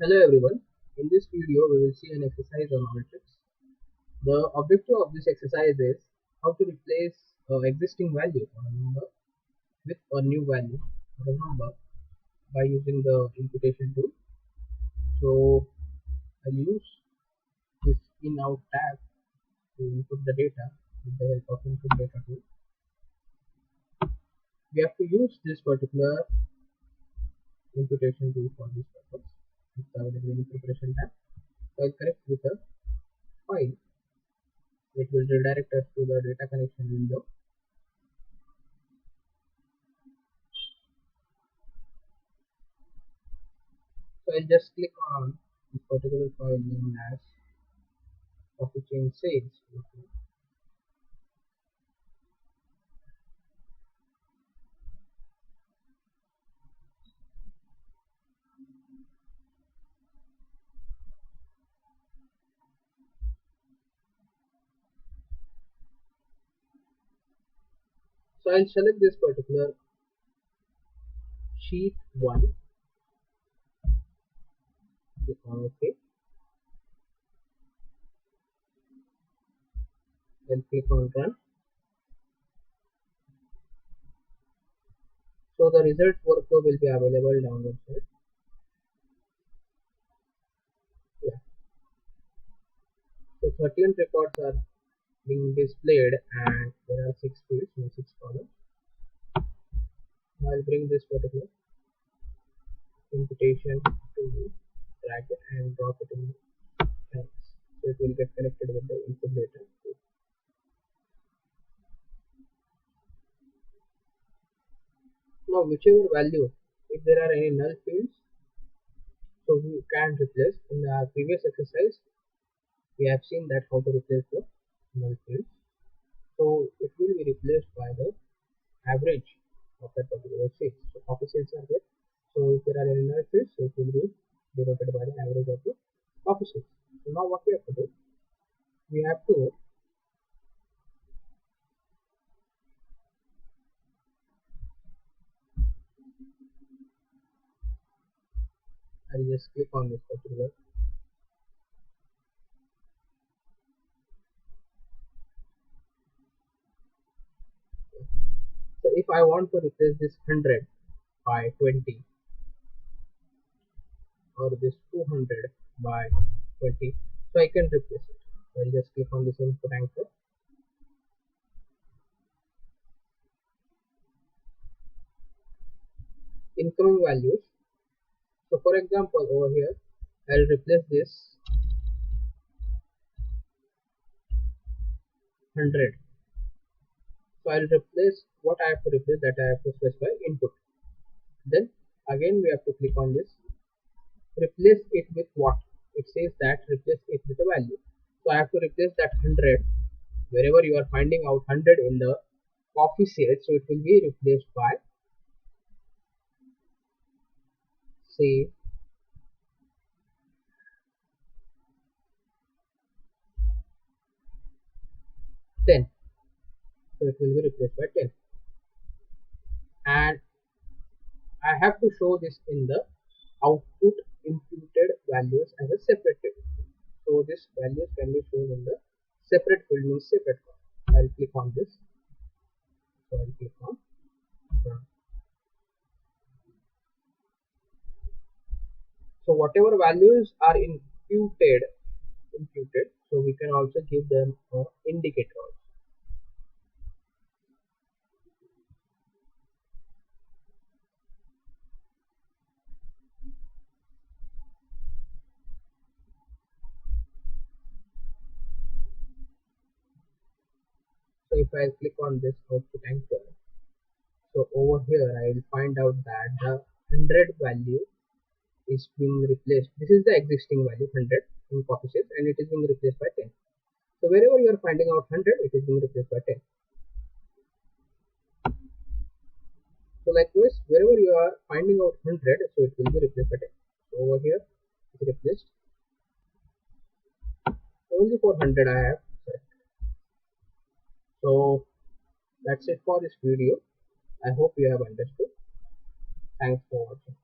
Hello everyone. In this video we will see an exercise on Alteryx. The objective of this exercise is how to replace existing value or a number with a new value or a number by using the imputation tool. So I'll use this in out tab to input the data with the help of input data tool. We have to use this particular imputation tool for this purpose. It's available in preparation tab. So I'll connect with a file. It will redirect us to the data connection window. So I'll just click on this particular file named as coffee chain sales. So I'll select this particular sheet 1, click on OK, then click on run. So the result workflow will be available download side. Yeah. So 13 records are being displayed and there are 6 fields in 6 columns. Now I'll bring this particular imputation to drag it and drop it in lines. So it will get connected with the input data. Now whichever value, if there are any null fields, so we can replace. In our previous exercise we have seen that how to replace the null fields. So it will be replaced by the average of that particular field. So copy sales are there. So if there are any null fields, so it will be denoted by the average of the copy sales. So now what we have to do, we have to I'll just click on this particular. So if I want to replace this 100 by 20 or this 200 by 20, so I can replace it. So I'll just click on this input anchor. Incoming values. So for example over here I'll replace this 100. So I'll replace what I have to replace, that I have to specify input. Then again we have to click on this, replace it with what? It says that replace it with a value. So I have to replace that 100 wherever you are finding out 100 in the coffee sales, so it will be replaced by, say, 10. So it will be replaced by 10. And I have to show this in the output imputed values as a separate table. So this values can be shown in the separate field, means separate column. I'll click on this. So I'll click on run. So whatever values are imputed, so we can also give them an indicator also. So if I click on this output anchor, so over here I will find out that the 100 value is being replaced. This is the existing value 100 in copy sales and it is being replaced by 10. So wherever you are finding out 100, it is being replaced by 10. So likewise, wherever you are finding out 100, so it will be replaced by 10. So over here it is replaced. Only for 100 I have set. So that's it for this video. I hope you have understood. Thanks for watching.